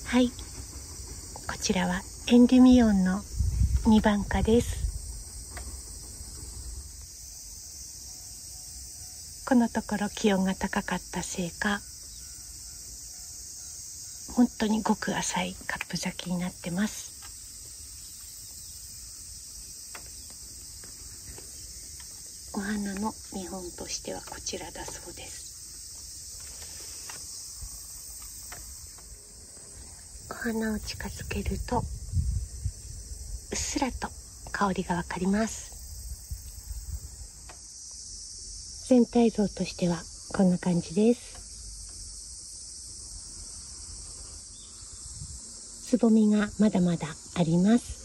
はい、こちらはエンデュミオンの2番花です。このところ気温が高かったせいか、本当にごく浅いカップ咲きになってます。お花の見本としてはこちらだそうです。お花を近づけるとうっすらと香りがわかります。全体像としてはこんな感じです。つぼみがまだまだあります。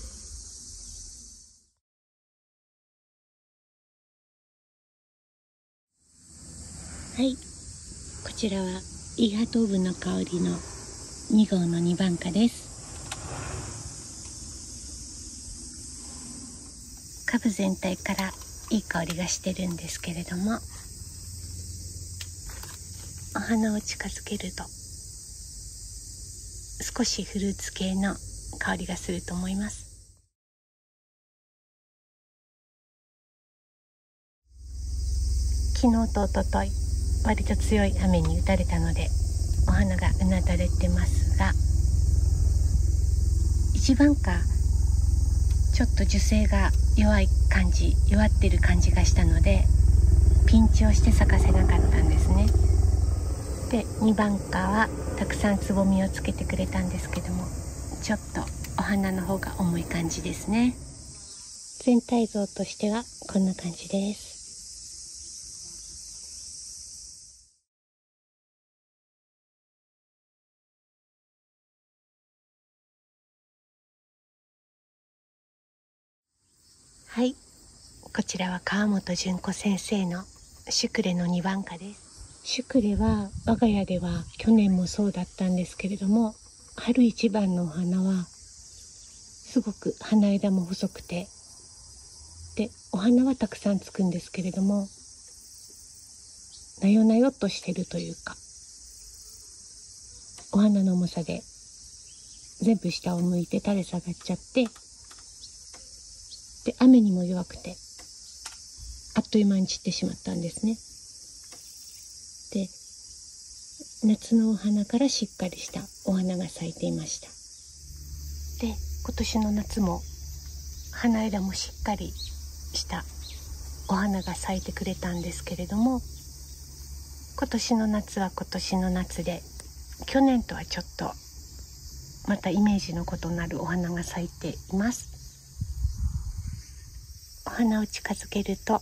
はい、こちらはイーハトーブの香りの2号の2番花です。株全体からいい香りがしてるんですけれども、お花を近づけると少しフルーツ系の香りがすると思います。昨日と一昨日割と強い雨に打たれたのでお花がうなだれてますが、一番花ちょっと樹勢が弱ってる感じがしたのでピンチをして咲かせなかったんですね。で2番花はたくさんつぼみをつけてくれたんですけども、ちょっとお花の方が重い感じですね。全体像としてはこんな感じです。はい、こちらは川本純子先生のシュクレの2番花です。シュクレは我が家では去年もそうだったんですけれども、春一番のお花はすごく花枝も細くて、でお花はたくさんつくんですけれども、なよなよっとしてるというか、お花の重さで全部下を向いて垂れ下がっちゃって、で雨にも弱くてあっという間に散ってしまったんですね。で夏のお花からしっかりしたお花が咲いていました。で今年の夏も花枝もしっかりしたお花が咲いてくれたんですけれども、今年の夏は今年の夏で去年とはちょっとまたイメージの異なるお花が咲いています。お花を近づけると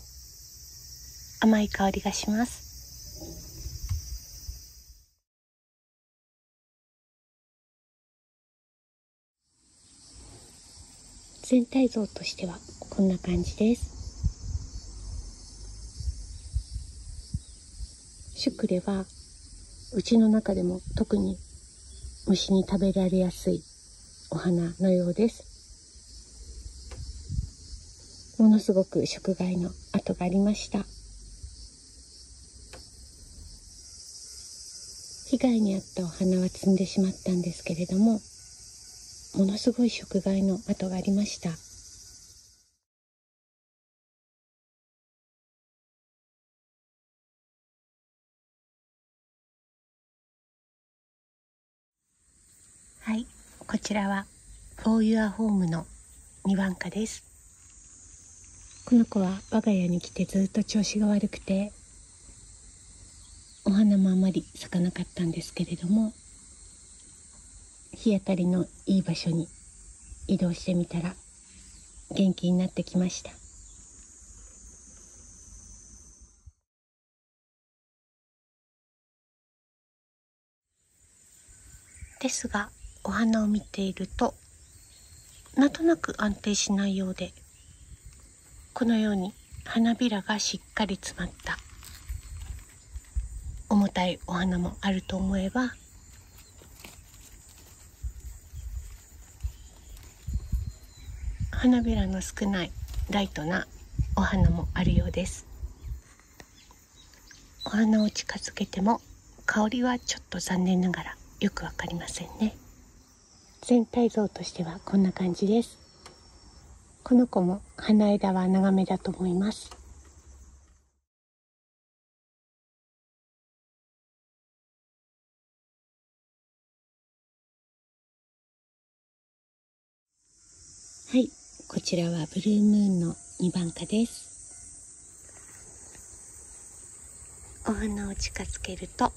甘い香りがします。全体像としてはこんな感じです。シュクレはうちの中でも特に虫に食べられやすいお花のようです。ものすごく食害の跡がありました。被害に遭ったお花は摘んでしまったんですけれども、ものすごい食害の跡がありました。はい、こちらはFor Your Homeの2番花です。この子は我が家に来てずっと調子が悪くて、お花もあまり咲かなかったんですけれども、日当たりのいい場所に移動してみたら元気になってきました。ですがお花を見ているとなんとなく安定しないようで、このように花びらがしっかり詰まった重たいお花もあると思えば、花びらの少ないライトなお花もあるようです。お花を近づけても香りはちょっと残念ながらよくわかりませんね。全体像としてはこんな感じです。この子も花枝は長めだと思います。はい、こちらはブルームーンの2番花です。お花を近づけると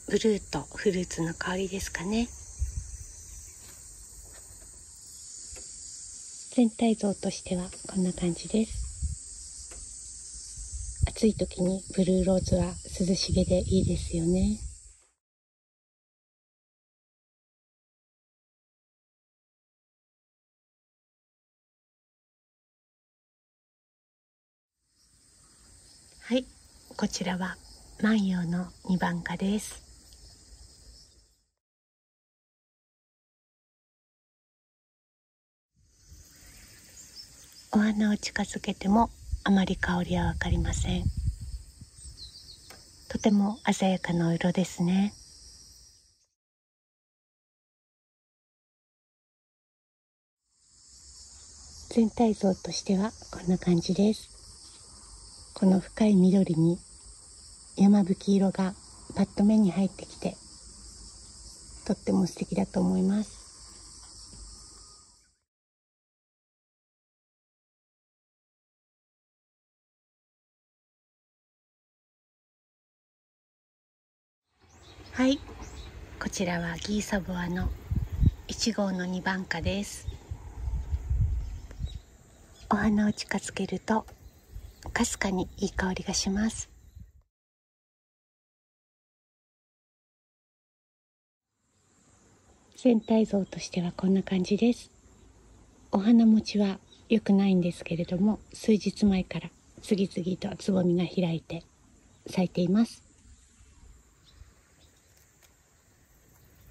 ブルーとフルーツの香りですかね。全体像としてはこんな感じです。暑い時にブルーローズは涼しげでいいですよね。はい、こちらは万葉の2番花です。お花を近づけてもあまり香りはわかりません。とても鮮やかなお色ですね。全体像としてはこんな感じです。この深い緑に山吹色がパッと目に入ってきて、とっても素敵だと思います。はい、こちらはギーサボアの1号の2番花です。お花を近づけるとかすかにいい香りがします。全体像としてはこんな感じです。お花持ちは良くないんですけれども、数日前から次々とつぼみが開いて咲いています。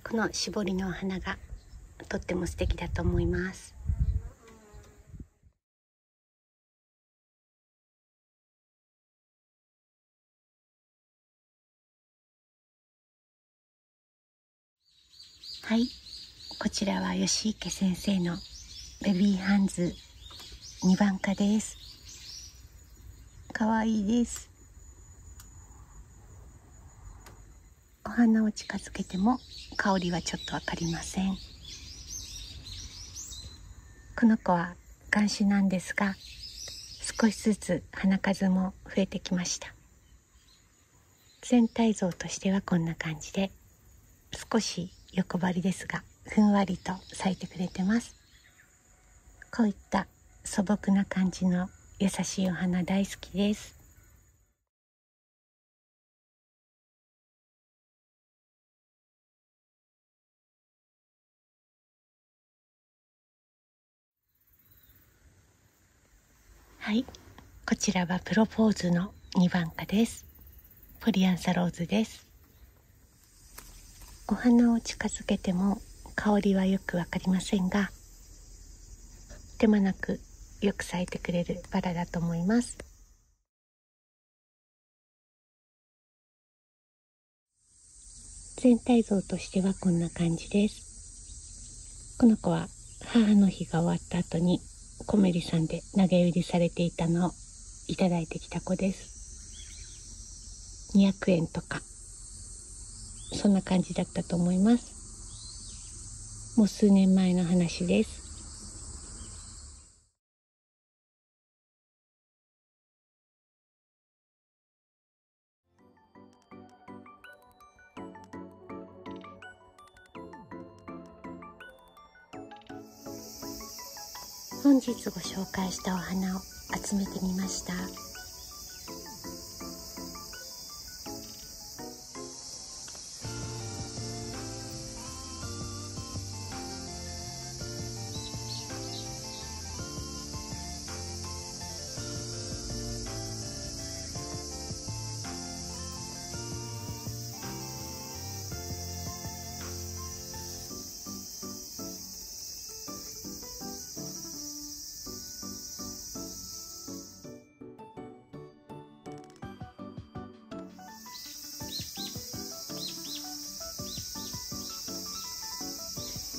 この絞りのお花がとっても素敵だと思います。はい、こちらは吉池先生のベビーハンズ2番花です。かわいいです。お花を近づけても香りはちょっとわかりません。この子は眼種なんですが、少しずつ花数も増えてきました。全体像としてはこんな感じで、少し横張りですがふんわりと咲いてくれてます。こういった素朴な感じの優しいお花大好きです。はい、こちらはプロポーズの2番花です。ポリアンサローズです。お花を近づけても香りはよくわかりませんが、手間なくよく咲いてくれるバラだと思います。全体像としてはこんな感じです。この子は母の日が終わった後にコメリさんで投げ売りされていたのをいただいてきた子です。200円とかそんな感じだったと思います。もう数年前の話です。本日ご紹介したお花を集めてみました。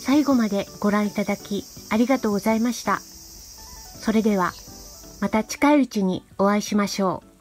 最後までご覧いただきありがとうございました。それではまた近いうちにお会いしましょう。